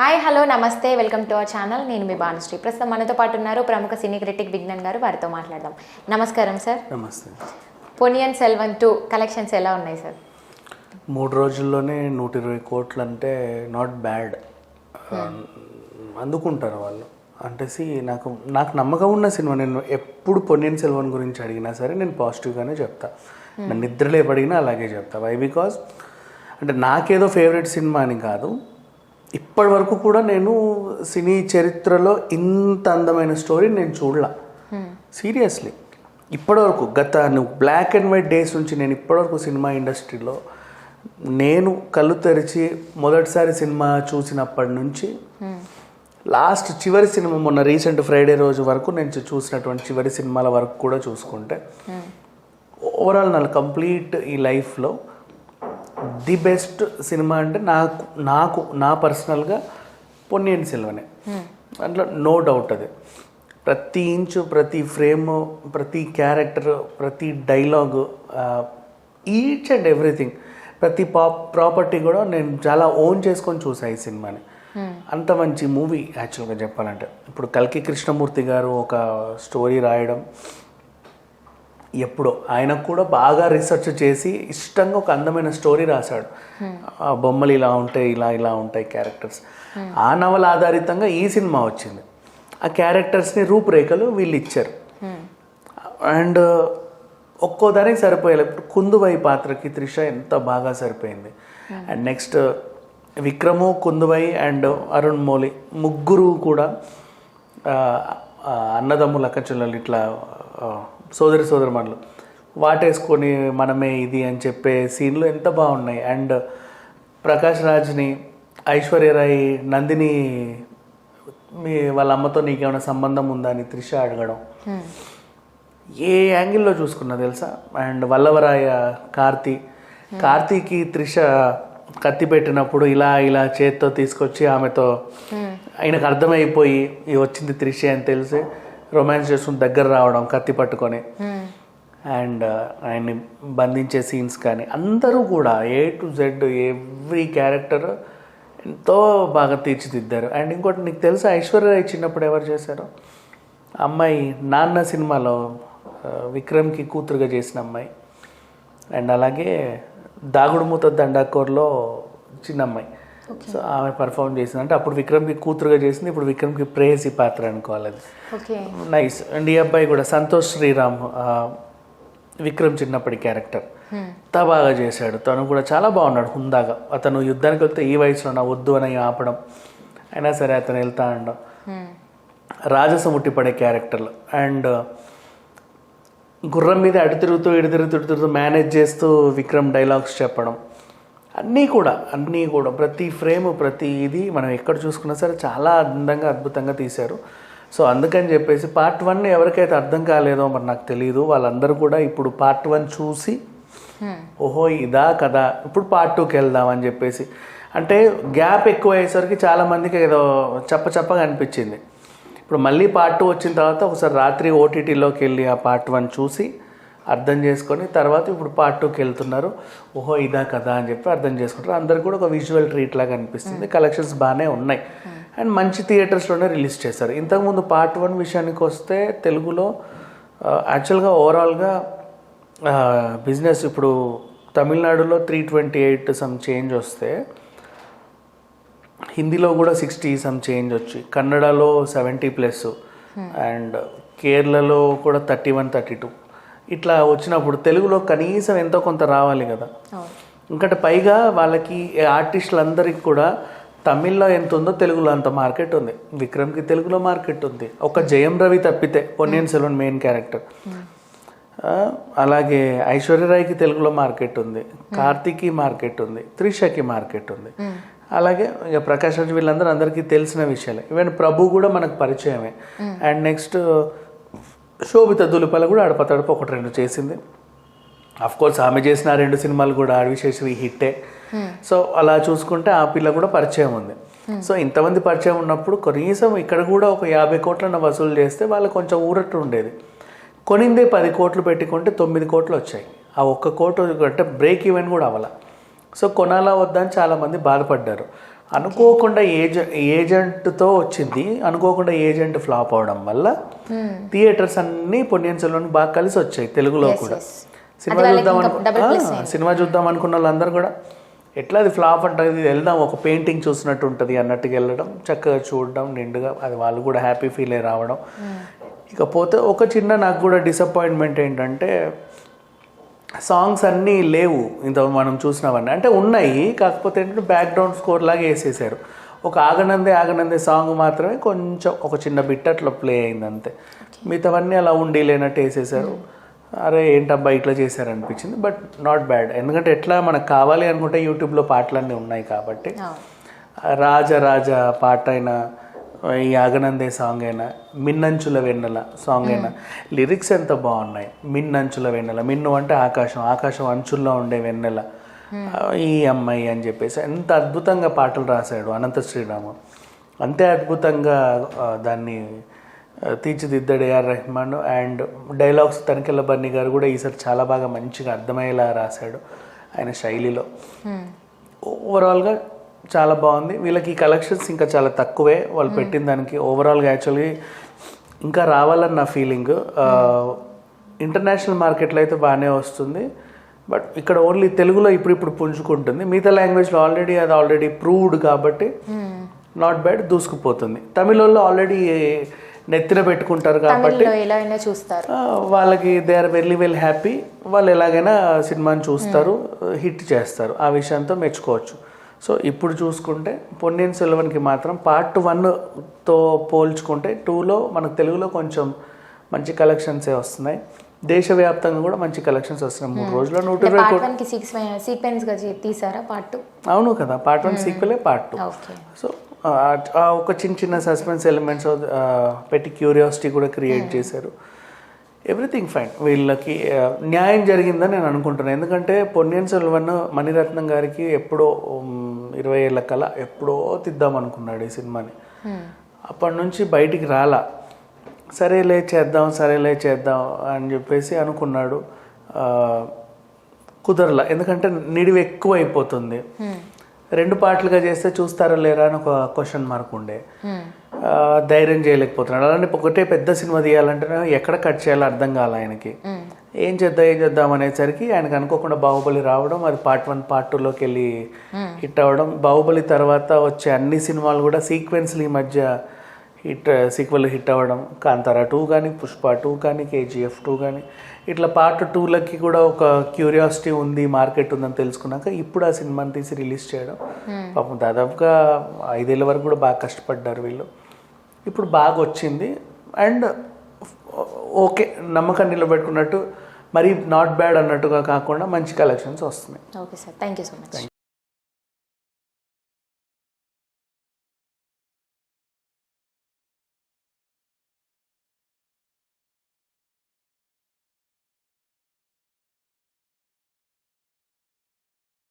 Hi hello నమస్తే welcome to our channel. నేను మీ భానుశ్రీ. ప్రస్తుతం మనతో పాటు ఉన్నారు ప్రముఖ సినీ క్రిటిక్ విజ్ఞాన్ గారు. వారితో మాట్లాడదాం. నమస్కారం సార్. నమస్తే. పొన్నియిన్ సెల్వన్ 2 కలెక్షన్స్ ఎలా ఉన్నాయి సార్? 3 రోజుల్లోనే 120 కోట్లు అంటే నాట్ బ్యాడ్. అందుకుంటారు వాళ్ళు అంటే నాకు నమ్మకం ఉన్న సినిమా. నేను ఎప్పుడు పొన్నియిన్ సెల్వన్ గురించి అడిగినా సరే నేను పాజిటివ్గానే చెప్తా. నన్ను నిద్రలేపు అడిగినా అలాగే చెప్తా. వై బికాజ్ అంటే నాకేదో ఫేవరెట్ సినిమా అని కాదు, ఇప్పటి వరకు కూడా నేను సినీ చరిత్రలో ఇంత అందమైన స్టోరీ నేను చూడలా. సీరియస్లీ ఇప్పటివరకు నువ్వు బ్లాక్ అండ్ వైట్ డేస్ నుంచి నేను ఇప్పటివరకు సినిమా ఇండస్ట్రీలో నేను కళ్ళు తెరిచి మొదటిసారి సినిమా చూసినప్పటి నుంచి లాస్ట్ చివరి సినిమా మొన్న రీసెంట్ ఫ్రైడే రోజు వరకు నేను చూసినటువంటి చివరి సినిమాల వరకు కూడా చూసుకుంటే ఓవరాల్ నా కంప్లీట్ ఈ లైఫ్లో ది బెస్ట్ సినిమా అంటే నా పర్సనల్గా పొన్నియిన్ సెల్వనే. దాంట్లో నో డౌట్. అది ప్రతి ఇంచు, ప్రతి ఫ్రేమ్, ప్రతి క్యారెక్టర్, ప్రతి డైలాగు, ఈచ్ అండ్ ఎవ్రీథింగ్, ప్రతి ప్రాపర్టీ కూడా నేను చాలా ఓన్ చేసుకొని చూసాను ఈ సినిమాని. అంత మంచి మూవీ యాక్చువల్గా చెప్పాలంటే. ఇప్పుడు కల్కి కృష్ణమూర్తి గారు ఒక స్టోరీ రాయడం, ఎప్పుడో ఆయనకు కూడా బాగా రీసెర్చ్ చేసి ఇష్టంగా ఒక అందమైన స్టోరీ రాశాడు. బొమ్మలు ఇలా ఉంటాయి, ఇలా ఉంటాయి క్యారెక్టర్స్. ఆ నవల ఆధారితంగా ఈ సినిమా వచ్చింది. ఆ క్యారెక్టర్స్ని రూపురేఖలు వీళ్ళు ఇచ్చారు. అండ్ ఒక్కో దానికి సరిపోయాలి. ఇప్పుడు కుందువై పాత్రకి త్రిష ఎంత బాగా సరిపోయింది. And next Vikram, Kundavai and Arun Mouli ముగ్గురు కూడా అన్నదమ్ములు, అక్కచెల్లెలు, ఇట్లా సోదరిమణులు వాటేసుకొని మనమే ఇది అని చెప్పే సీన్లు ఎంత బాగున్నాయి. అండ్ ప్రకాష్ రాజ్ని, ఐశ్వర్యరాయ్, నందిని వాళ్ళ అమ్మతో నీకేమైనా సంబంధం ఉందా అని త్రిష అడగడం ఏ యాంగిల్లో చూసుకున్నా తెలుసా. అండ్ వల్లవరాయ కార్తీకి త్రిష కత్తి పెట్టినప్పుడు ఇలా చేత్తో తీసుకొచ్చి ఆమెతో ఆయనకు అర్థమైపోయి వచ్చింది త్రిష అని తెలిసి రొమాన్స్ చేసుకుని దగ్గర రావడం కత్తి పట్టుకొని, అండ్ ఆయన్ని బంధించే సీన్స్ కానీ అందరూ కూడా A to Z every character ఎంతో బాగా తీర్చిదిద్దారు. అండ్ ఇంకోటి నీకు తెలుసా, ఐశ్వర్యరాయ్ చిన్నప్పుడు ఎవరు చేశారు? అమ్మాయి నాన్న సినిమాలో విక్రమ్కి కూతురుగా చేసిన అమ్మాయి. అండ్ అలాగే దాగుడుమూత దండాకోర్లో చిన్న అమ్మాయి. సో ఆమె పర్ఫామ్ చేసింది. అంటే అప్పుడు విక్రమ్కి కూతురుగా చేసింది, ఇప్పుడు విక్రమ్కి ప్రేయసి పాత్ర అనుకోవాలి. అది నైస్. అండ్ ఈ అబ్బాయి కూడా సంతోష్ శ్రీరామ్, విక్రమ్ చిన్నప్పటి క్యారెక్టర్ ఎంత బాగా చేశాడు. తను కూడా చాలా బాగున్నాడు, హుందాగా. అతను యుద్ధానికి వెళ్తే ఈ వయసులో నా వద్దు అని ఆపడం, అయినా సరే అతను వెళ్తా ఉండడం, రాజసం ఉట్టిపడే క్యారెక్టర్లు. అండ్ గుర్రం మీద అటు తిరుగుతూ మేనేజ్ చేస్తూ విక్రమ్ డైలాగ్స్ చెప్పడం, అన్నీ కూడా ప్రతి ఫ్రేమ్, ప్రతి ఇది మనం ఎక్కడ చూసుకున్నా సరే చాలా అందంగా అద్భుతంగా తీశారు. సో అందుకని చెప్పేసి పార్ట్ 1 ఎవరికైతే అర్థం కాలేదో మరి నాకు తెలియదు, వాళ్ళందరూ కూడా ఇప్పుడు పార్ట్ 1 చూసి ఓహో ఇదా కదా ఇప్పుడు పార్ట్ 2కి వెళ్దామని చెప్పేసి. అంటే గ్యాప్ ఎక్కువ అయ్యేసరికి చాలామందికి ఏదో చప్పగా అనిపించింది. ఇప్పుడు మళ్ళీ పార్ట్ 2 వచ్చిన తర్వాత ఒకసారి రాత్రి OTTలోకి వెళ్ళి ఆ పార్ట్ 1 చూసి అర్థం చేసుకొని తర్వాత ఇప్పుడు పార్ట్ 2కి వెళ్తున్నారు. ఓహో ఇదా కదా అని చెప్పి అర్థం చేసుకుంటారు. అందరికి కూడా ఒక విజువల్ ట్రీట్ లాగా అనిపిస్తుంది. కలెక్షన్స్ బాగానే ఉన్నాయి అండ్ మంచి థియేటర్స్లోనే రిలీజ్ చేశారు. ఇంతకుముందు పార్ట్ 1 విషయానికి వస్తే తెలుగులో యాక్చువల్గా ఓవరాల్గా బిజినెస్ ఇప్పుడు తమిళనాడులో 328 సమ్ చేంజ్ వస్తే, హిందీలో కూడా 60 సమ్ చేంజ్ వచ్చి, కన్నడలో 70+, అండ్ కేరళలో కూడా 31-32 ఇట్లా వచ్చినప్పుడు తెలుగులో కనీసం ఎంతో కొంత రావాలి కదా. ఇంకటి పైగా వాళ్ళకి ఆర్టిస్టులందరికీ కూడా తమిళ్లో ఎంత ఉందో తెలుగులో అంత మార్కెట్ ఉంది. విక్రమ్కి తెలుగులో మార్కెట్ ఉంది, ఒక జయం రవి తప్పితే పొన్నియిన్ సెల్వన్ మెయిన్ క్యారెక్టర్. అలాగే ఐశ్వర్యరాయ్కి తెలుగులో మార్కెట్ ఉంది, కార్తీకి మార్కెట్ ఉంది, త్రిషకి మార్కెట్ ఉంది. అలాగే ఇక ప్రకాష్ రాజ్ అందరికీ తెలిసిన విషయాలే. ఈవెన్ ప్రభు కూడా మనకు పరిచయమే. అండ్ నెక్స్ట్ శోభిత దులిపల కూడా అడపతడప 1-2 చేసింది. అఫ్కోర్స్ ఆమె చేసిన 2 సినిమాలు కూడా ఆడివిశేషవి హిట్టే. సో అలా చూసుకుంటే ఆ పిల్ల కూడా పరిచయం ఉంది. సో ఇంతమంది పరిచయం ఉన్నప్పుడు కనీసం ఇక్కడ కూడా ఒక 50 కోట్లన్న వసూలు చేస్తే వాళ్ళకి కొంచెం ఊరట్టు ఉండేది. కొనిందే 10 కోట్లు పెట్టుకుంటే 9 కోట్లు వచ్చాయి. ఆ 1 కోటి అంటే బ్రేక్ ఈవెన్ కూడా అవ్వాల. సో కొనాలా వద్దా అని చాలామంది బాధపడ్డారు. అనుకోకుండా ఏజెంట్తో వచ్చింది, అనుకోకుండా ఏజెంట్ ఫ్లాప్ అవడం వల్ల థియేటర్స్ అన్నీ పొన్నియిన్ సెల్వన్ బాగా కలిసి వచ్చాయి తెలుగులో కూడా. సినిమా చూద్దాం అనుకున్న వాళ్ళందరూ కూడా ఎట్లా అది ఫ్లాప్ ఉంటుంది, వెళ్దాం ఒక పెయింటింగ్ చూసినట్టు ఉంటుంది అన్నట్టుగా వెళ్ళడం, చక్కగా చూడడం నిండుగా, అది వాళ్ళు కూడా హ్యాపీ ఫీల్ అయ్యి రావడం. ఇకపోతే ఒక చిన్న నాకు కూడా డిసప్పాయింట్మెంట్ ఏంటంటే సాంగ్స్ అన్నీ లేవు ఇంత మనం చూసినవన్నీ, అంటే ఉన్నాయి కాకపోతే ఏంటంటే బ్యాక్గ్రౌండ్ స్కోర్ లాగా వేసేసారు. ఒక ఆగనందే సాంగ్ మాత్రమే కొంచెం ఒక చిన్న బిట్ అట్లా ప్లే అయింది అంతే, మిగతావన్నీ అలా ఉండి లేనట్టు వేసేసారు. అరే ఏంటబ్బా ఇట్లా చేశారనిపించింది. బట్ నాట్ బ్యాడ్, ఎందుకంటే ఎట్లా మనకు కావాలి అనుకుంటే యూట్యూబ్లో పాటలన్నీ ఉన్నాయి కాబట్టి. రాజా పాట అయినా, ఈ ఆగనందే సాంగ్ అయినా, మిన్నంచుల వెన్నెల సాంగ్ అయినా, లిరిక్స్ ఎంత బాగున్నాయి. మిన్నంచుల వెన్నెల, మిన్ను అంటే ఆకాశం అంచుల్లో ఉండే వెన్నెల, ఈ అమ్మాయి అని చెప్పేసి ఎంత అద్భుతంగా పాటలు రాశాడు అనంత శ్రీరాము. అంతే అద్భుతంగా దాన్ని తీర్చిదిద్దాడు ఏఆర్ రెహమాన్. అండ్ డైలాగ్స్ తనికెళ్ళ బన్నీ గారు కూడా ఈసారి చాలా బాగా మంచిగా అర్థమయ్యేలా రాశాడు ఆయన శైలిలో. ఓవరాల్గా చాలా బాగుంది. వీళ్ళకి కలెక్షన్స్ ఇంకా చాలా తక్కువే వాళ్ళు పెట్టిన దానికి. ఓవరాల్గా యాక్చువల్లీ ఇంకా రావాలని నా ఫీలింగ్. ఇంటర్నేషనల్ మార్కెట్లో అయితే బాగానే వస్తుంది, బట్ ఇక్కడ ఓన్లీ తెలుగులో ఇప్పుడు పుంజుకుంటుంది. మిగతా లాంగ్వేజ్లో ఆల్రెడీ ప్రూవ్డ్ కాబట్టి నాట్ బ్యాడ్, దూసుకుపోతుంది. తమిళలో ఆల్రెడీ నెత్తిన పెట్టుకుంటారు కాబట్టి వాళ్ళకి దే ఆర్ వెరీ హ్యాపీ. వాళ్ళు ఎలాగైనా సినిమాని చూస్తారు, హిట్ చేస్తారు, ఆ విషయంతో మెచ్చుకోవచ్చు. సో ఇప్పుడు చూసుకుంటే పొన్నియిన్ సెల్వన్కి మాత్రం పార్ట్ 1తో పోల్చుకుంటే 2లో మనకు తెలుగులో కొంచెం మంచి కలెక్షన్సే వస్తున్నాయి. దేశవ్యాప్తంగా కూడా మంచి కలెక్షన్స్ వస్తున్నాయి. 3 రోజుల్లో 120 తీసారా పార్ట్ 2? అవును కదా, పార్ట్ 1 సీక్వెలే పార్ట్ 2. సో ఒక చిన్న సస్పెన్స్ ఎలిమెంట్స్ పెట్టి క్యూరియాసిటీ కూడా క్రియేట్ చేశారు. Everything fine. వీళ్ళకి న్యాయం జరిగిందని నేను అనుకుంటున్నాను. ఎందుకంటే పొన్నియిన్ సెల్వన్ మణిరత్నం గారికి ఎప్పుడో 20 ఏళ్ళ కల ఎప్పుడో తీద్దాం అనుకున్నాడు ఈ సినిమాని. అప్పటి నుంచి బయటికి రాలా. సరేలే చేద్దాం అని చెప్పేసి అనుకున్నాడు. కుదరలా, ఎందుకంటే నిడివి ఎక్కువ అయిపోతుంది. 2 పార్ట్లుగా చేస్తే చూస్తారా లేరా అని ఒక క్వశ్చన్ మార్క్ ఉండే. ధైర్యం చేయలేకపోతున్నాడు. అలాంటి ఒకటే పెద్ద సినిమా తీయాలంటే ఎక్కడ కట్ చేయాలో అర్థం కాలే ఆయనకి. ఏం చేద్దాం అనేసరికి ఆయనకు అనుకోకుండా బాహుబలి రావడం, అది పార్ట్ 1 పార్ట్ 2లోకి వెళ్ళి హిట్ అవ్వడం. బాహుబలి తర్వాత వచ్చే అన్ని సినిమాలు కూడా సీక్వెన్స్లు ఈ మధ్య సీక్వెల్ హిట్ అవ్వడం. కాంతారా 2 కానీ, పుష్ప 2 కానీ, KGF 2 కానీ, ఇట్లా పార్ట్ 2లకి కూడా ఒక క్యూరియాసిటీ ఉంది, మార్కెట్ ఉందని తెలుసుకున్నాక ఇప్పుడు ఆ సినిమాని తీసి రిలీజ్ చేయడం. పాపం దాదాపుగా 5 ఏళ్ళ వరకు కూడా బాగా కష్టపడ్డారు వీళ్ళు. ఇప్పుడు బాగా వచ్చింది. అండ్ ఓకే, నమ్మకాన్ని నిలబెట్టుకున్నట్టు, మరి నాట్ బ్యాడ్ అన్నట్టుగా కాకుండా మంచి కలెక్షన్స్ వస్తున్నాయి. Okay sir, thank you so much.